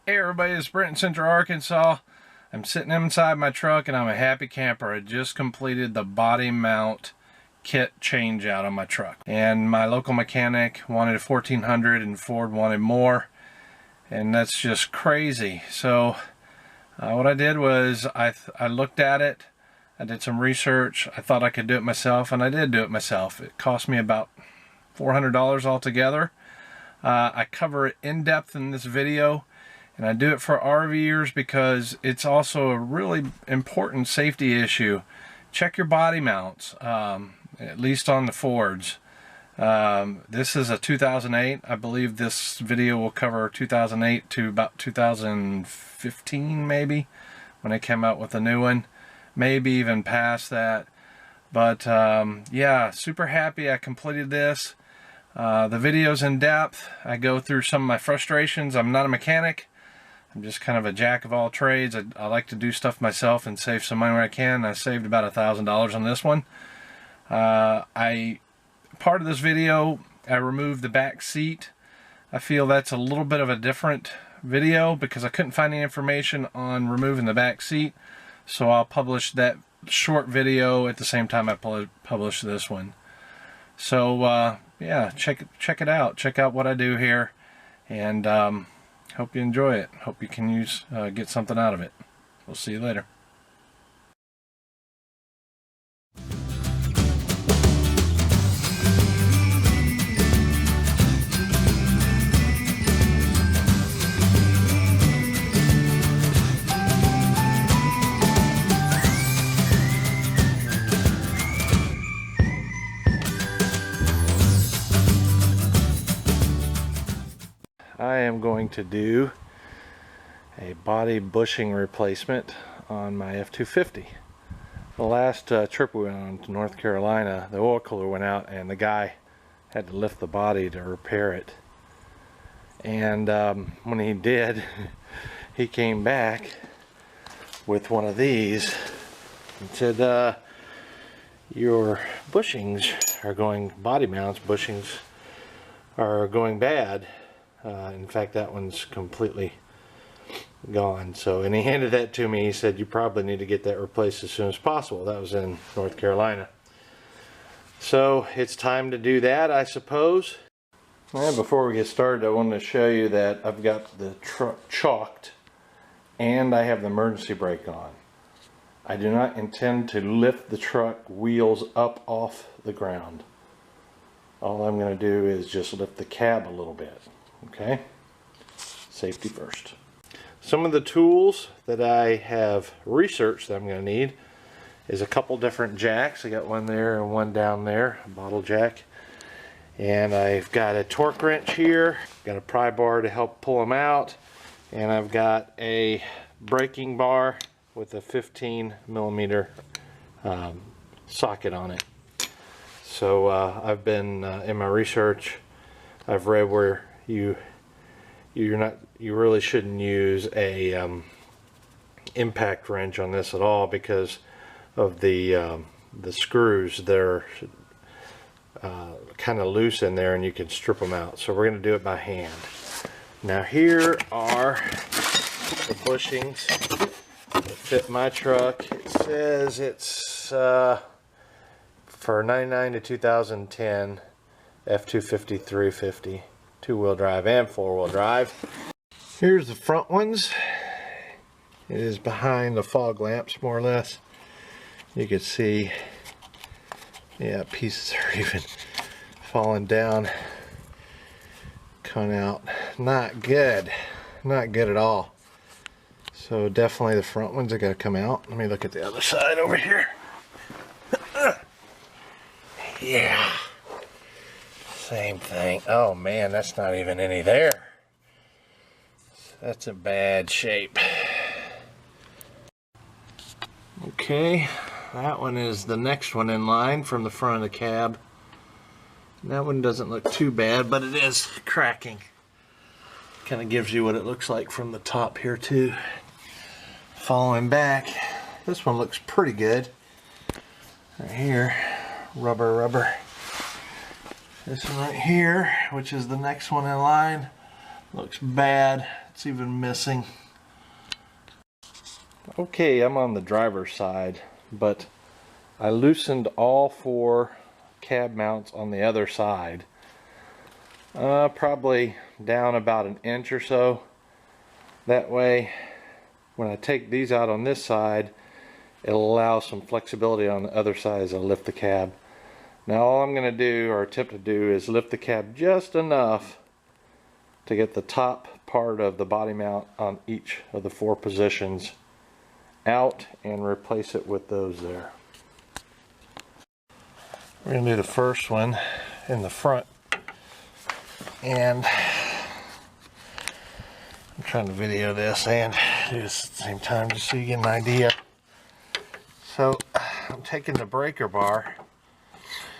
Hey everybody, it's Brent in Central Arkansas. I'm sitting inside my truck and I'm a happy camper. I just completed the body mount kit change out on my truck. And my local mechanic wanted a 1400 and Ford wanted more. And that's just crazy. So what I did was I looked at it. I did some research. I thought I could do it myself, and I did do it myself. It cost me about $400 altogether. I cover it in depth in this video. And I do it for RVers because it's also a really important safety issue. Check your body mounts, at least on the Fords. This is a 2008. I believe this video will cover 2008 to about 2015 maybe, when they came out with a new one. Maybe even past that. But yeah, super happy I completed this. The video's in depth. I go through some of my frustrations. I'm not a mechanic. I'm just kind of a jack of all trades. I like to do stuff myself and save some money where I can. I saved about $1,000 on this one. Part of this video, I removed the back seat. I feel that's a little bit of a different video because I couldn't find any information on removing the back seat. So I'll publish that short video at the same time I publish this one. So yeah, check it out. Check out what I do here, and hope you enjoy it. Hope you can get something out of it. We'll see you later. I am going to do a body bushing replacement on my F250. The last trip we went on to North Carolina, the oil cooler went out and the guy had to lift the body to repair it. And when he did, he came back with one of these and said, your bushings are going, body mounts bushings are going bad. In fact, that one's completely gone. So, and he handed that to me. He said, you probably need to get that replaced as soon as possible. That was in North Carolina. So it's time to do that, I suppose. And before we get started, I wanted to show you that I've got the truck chalked and I have the emergency brake on. I do not intend to lift the truck wheels up off the ground. All I'm going to do is just lift the cab a little bit. Okay, safety first. Some of the tools that I have researched that I'm going to need is a couple different jacks. I got one there and one down there, a bottle jack. And I've got a torque wrench here, got a pry bar to help pull them out, and I've got a braking bar with a 15mm socket on it. So I've been in my research, I've read where you really shouldn't use a impact wrench on this at all because of the screws. They're kind of loose in there and you can strip them out. So we're going to do it by hand. Now here are the bushings that fit my truck. It says it's for 99 to 2010 F250 350. Two-wheel drive and four-wheel drive. Here's the front ones. It is behind the fog lamps, more or less. You can see, yeah, pieces are even falling down, coming out. Not good. Not good at all. So definitely the front ones are going to come out. Let me look at the other side over here. Yeah. Same thing. Oh man, that's not even any there. That's a bad shape. Okay, that one is the next one in line from the front of the cab. That one doesn't look too bad, but it is cracking. Kind of gives you what it looks like from the top here too. Following back, this one looks pretty good. Right here, rubber. This one right here, which is the next one in line, Looks bad. It's even missing. Okay, I'm on the driver's side, but I loosened all 4 cab mounts on the other side. Probably down about an inch or so. That way, when I take these out on this side, it'll allow some flexibility on the other side as I lift the cab. Now all I'm going to do, or attempt to do, is lift the cab just enough to get the top part of the body mount on each of the 4 positions out and replace it with those there. We're going to do the first one in the front, and I'm trying to video this and do this at the same time just so you get an idea. So I'm taking the breaker bar.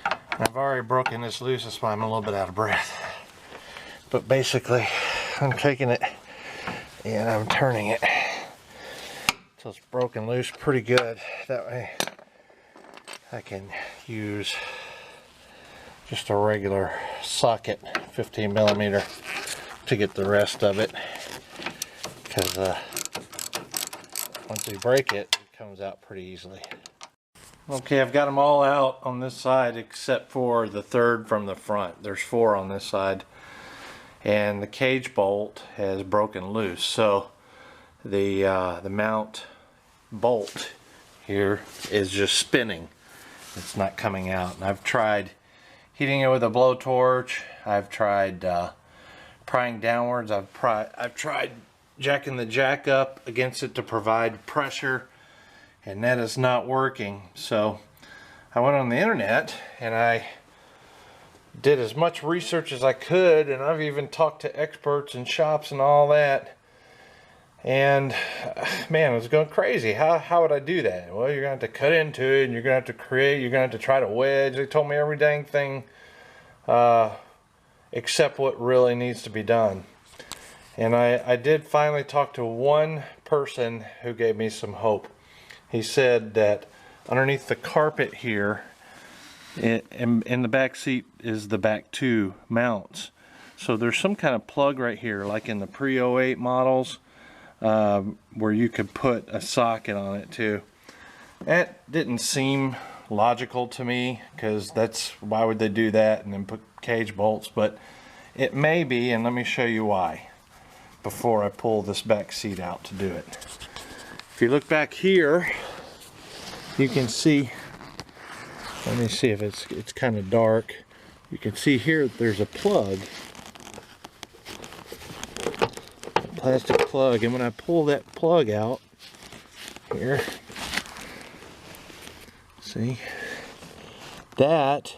I've already broken this loose, that's why I'm a little bit out of breath. But basically, I'm taking it and I'm turning it so it's broken loose pretty good. That way I can use just a regular socket, 15 millimeter, to get the rest of it. Because once we break it, it comes out pretty easily. Okay, I've got them all out on this side except for the third from the front. There's 4 on this side, and the cage bolt has broken loose. So the mount bolt here is just spinning. It's not coming out. And I've tried heating it with a blowtorch. I've tried prying downwards. I've tried jacking the jack up against it to provide pressure, and that is not working. So I went on the internet and I did as much research as I could, and I've even talked to experts in shops and all that. And man, it was going crazy. How would I do that? Well, you're gonna have to cut into it, and you're gonna have to create, you're gonna have to try to wedge. They told me every dang thing except what really needs to be done. And I did finally talk to one person who gave me some hope. He said that underneath the carpet here in the back seat is the back 2 mounts. So there's some kind of plug right here, like in the pre-08 models, where you could put a socket on it too. That didn't seem logical to me, because why would they do that and then put cage bolts? But it may be, and let me show you why before I pull this back seat out to do it. If you look back here, you can see, let me see if it's kind of dark. You can see here there's a plug, a plastic plug, and when I pull that plug out here, see, that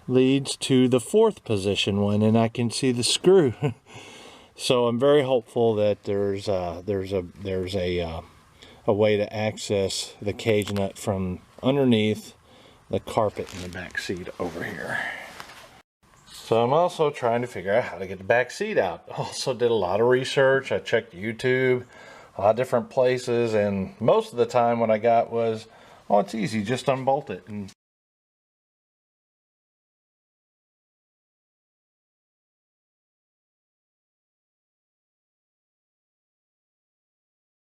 leads to the 4th position one, and I can see the screw. So I'm very hopeful that there's a way to access the cage nut from underneath the carpet in the back seat over here. So I'm also trying to figure out how to get the back seat out. Also did a lot of research. I checked YouTube, a lot of different places, and most of the time what I got was, oh, it's easy, just unbolt it. And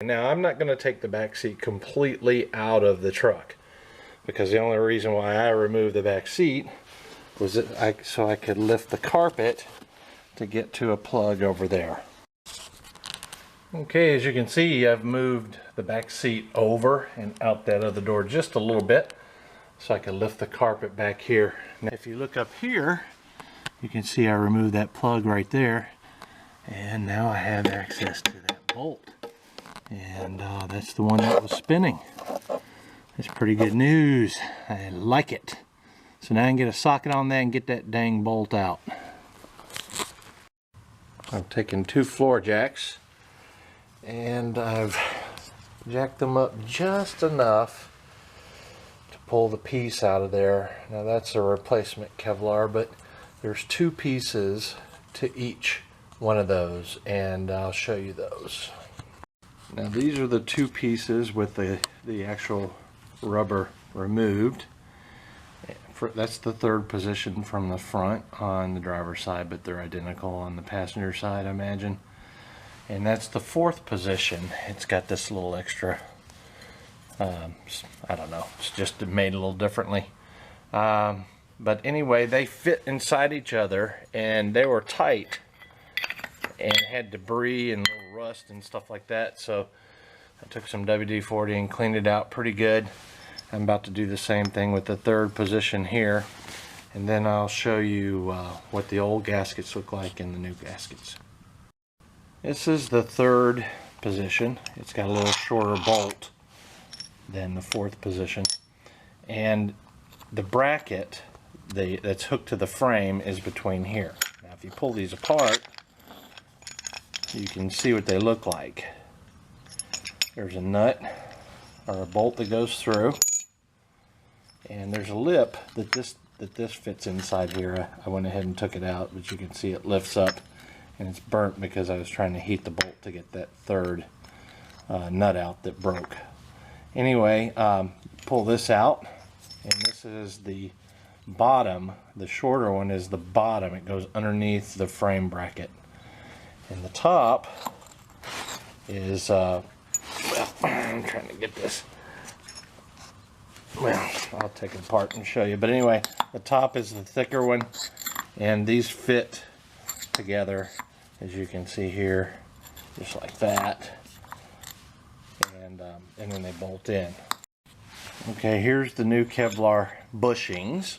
now I'm not going to take the back seat completely out of the truck, because the only reason why I removed the back seat was that so I could lift the carpet to get to a plug over there. Okay, as you can see, I've moved the back seat over and out that other door just a little bit so I can lift the carpet back here. Now, if you look up here, you can see I removed that plug right there, and now I have access to that bolt. And that's the one that was spinning. That's pretty good news. I like it. So now I can get a socket on that and get that dang bolt out. I've taken 2 floor jacks and I've jacked them up just enough to pull the piece out of there. Now that's a replacement Kevlar, but there's 2 pieces to each one of those, and I'll show you those. Now these are the 2 pieces with the actual rubber removed that's the third position from the front on the driver's side, but they're identical on the passenger side, I imagine. And that's the fourth position. It's got this little extra, I don't know, it's just made a little differently. But anyway, they fit inside each other, and they were tight and had debris and little rust and stuff like that. So I took some WD-40 and cleaned it out pretty good. I'm about to do the same thing with the third position here, and then I'll show you what the old gaskets look like and the new gaskets. This is the third position. It's got a little shorter bolt than the fourth position, and the bracket that's hooked to the frame is between here. Now if you pull these apart, you can see what they look like. There's a nut or a bolt that goes through, and there's a lip that this fits inside here. I went ahead and took it out, but you can see it lifts up, and it's burnt because I was trying to heat the bolt to get that third nut out that broke. Anyway, pull this out, and this is the bottom. The shorter one is the bottom. It goes underneath the frame bracket, and the top is well, I'm trying to get this. Well, I'll take it apart and show you. But anyway, the top is the thicker one, and these fit together, as you can see here, just like that. And then they bolt in. Okay, here's the new Kevlar bushings.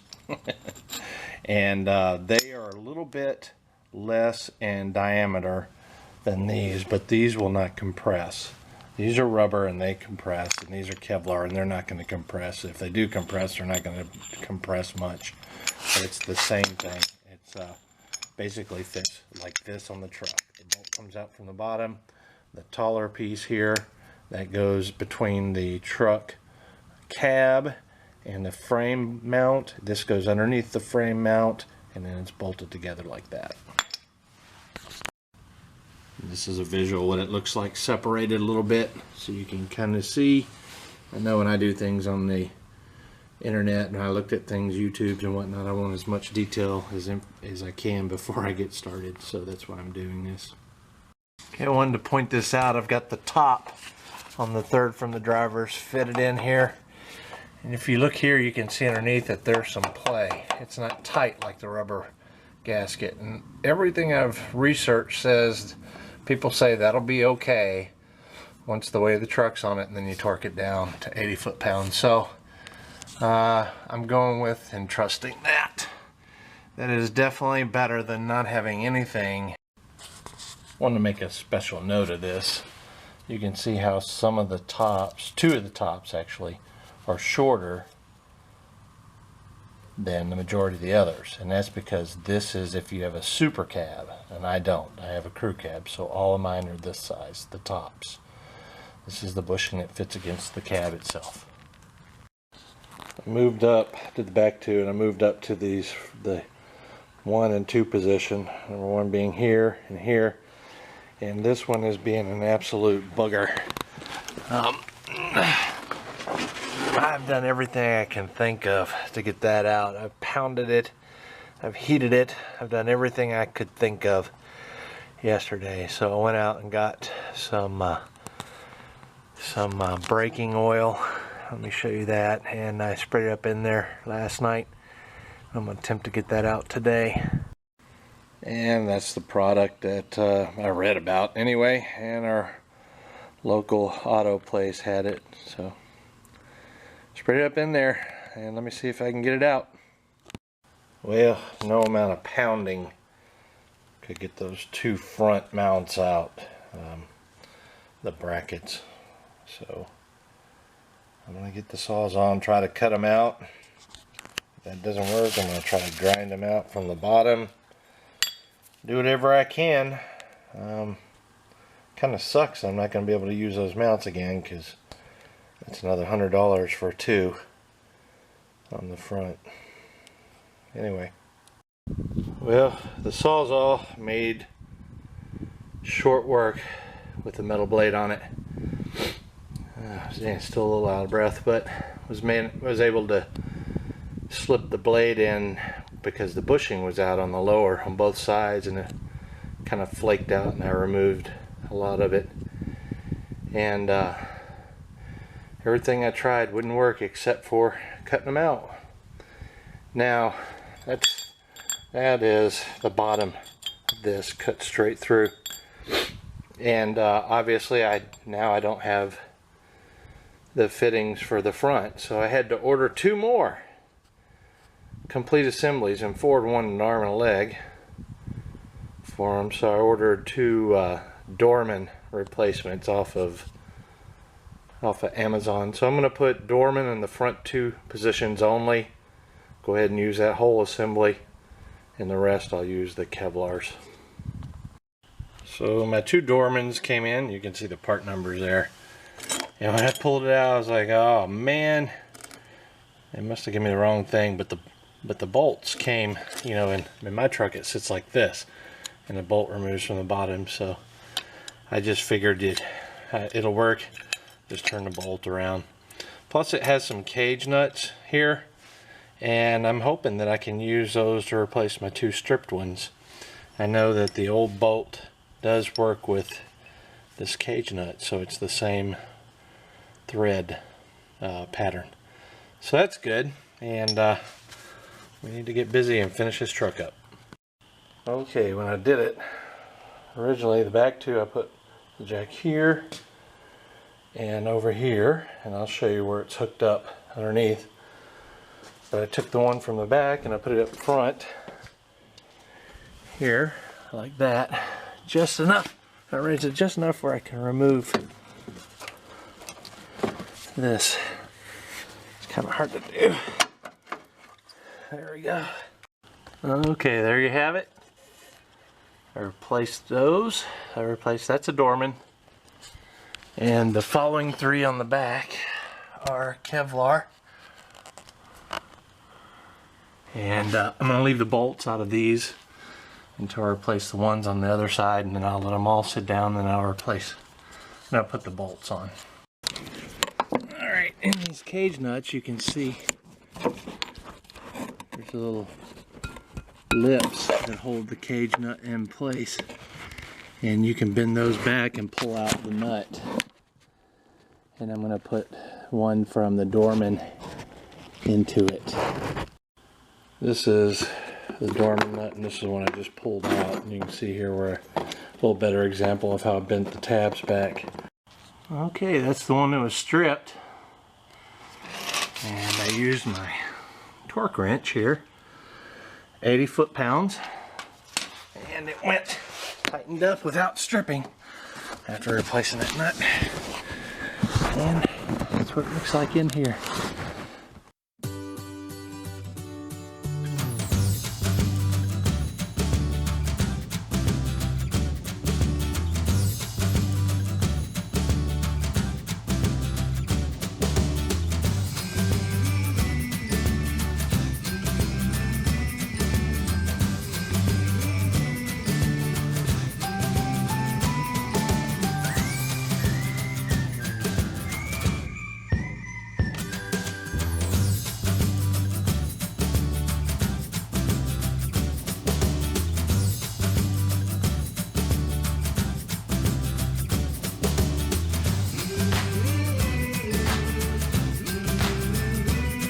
And they are a little bit less in diameter than these, but these will not compress. These are rubber and they compress, and these are Kevlar and they're not going to compress. If they do compress, they're not going to compress much. But it's the same thing. It's basically fits like this on the truck. The bolt comes out from the bottom. The taller piece here, that goes between the truck cab and the frame mount. This goes underneath the frame mount, and then it's bolted together like that. This is a visual what it looks like separated a little bit, so you can kind of see. I know when I do things on the internet and I looked at things, YouTube and whatnot, I want as much detail as I can before I get started, so that's why I'm doing this. Okay, I wanted to point this out. I've got the top on the third from the driver's fitted in here, and if you look here, you can see underneath it there's some play. It's not tight like the rubber gasket, and everything I've researched says, people say that'll be okay once the weight of the truck's on it, and then you torque it down to 80 foot-pounds. So I'm going with and trusting that. That is definitely better than not having anything. I want to make a special note of this. You can see how some of the tops, two of the tops actually, are shorter than the majority of the others, and that's because this is if you have a super cab, and I don't. I have a crew cab, so all of mine are this size, the tops. This is the bushing that fits against the cab itself. I moved up to the back two, and I moved up to the 1 and 2 position. Number 1 being here and here, and this one is being an absolute booger. I've done everything I can think of to get that out. I've pounded it, I've heated it, I've done everything I could think of yesterday. So I went out and got some braking oil. Let me show you that. And I sprayed it up in there last night. I'm going to attempt to get that out today. And that's the product that I read about anyway, and our local auto place had it. So sprayed it up in there, and let me see if I can get it out. Well, no amount of pounding could get those 2 front mounts out, the brackets. So I'm going to get the Sawzall, try to cut them out. If that doesn't work, I'm going to try to grind them out from the bottom. Do whatever I can. Kind of sucks I'm not going to be able to use those mounts again, because that's another $100 for 2 on the front. Anyway, well, the Sawzall made short work with the metal blade on it. Still a little out of breath, but was able to slipped the blade in because the bushing was out on the lower on both sides, and it kind of flaked out, and I removed a lot of it. And everything I tried wouldn't work except for cutting them out. Now that is the bottom of this cut straight through, and obviously now I don't have the fittings for the front, so I had to order 2 more complete assemblies, and Ford wanted an arm and a leg for them, so I ordered 2 Dorman replacements off of Amazon. So I'm going to put Dorman in the front 2 positions only. Go ahead and use that whole assembly, and the rest I'll use the Kevlars. So my 2 Dormans came in. You can see the part numbers there. And when I pulled it out, I was like, oh man, they must have given me the wrong thing. But the bolts came, you know, in my truck it sits like this, and the bolt removes from the bottom. So I just figured it'll work. Just turn the bolt around. Plus it has some cage nuts here, and I'm hoping that I can use those to replace my 2 stripped ones. I know that the old bolt does work with this cage nut, so it's the same thread pattern. So that's good, and we need to get busy and finish this truck up. Okay, when I did it, originally the back 2 I put the jack here and over here, and I'll show you where it's hooked up underneath. But I took the one from the back and I put it up front here like that, just enough. I raised it just enough where I can remove this. It's kind of hard to do. There we go. Okay, there you have it. I replaced those. That's a Dorman. And the following 3 on the back are Kevlar. And I'm going to leave the bolts out of these until I replace the ones on the other side, and then I'll let them all sit down, and then I'll put the bolts on. Alright, in these cage nuts you can see there's little lips that hold the cage nut in place, and you can bend those back and pull out the nut. And I'm going to put one from the Dorman into it. This is the Dorman nut, and this is one I just pulled out, and you can see here where a little better example of how I bent the tabs back. Okay, that's the one that was stripped, and I used my torque wrench here, 80 foot-pounds, and it went tightened up without stripping after replacing that nut. And that's what it looks like in here.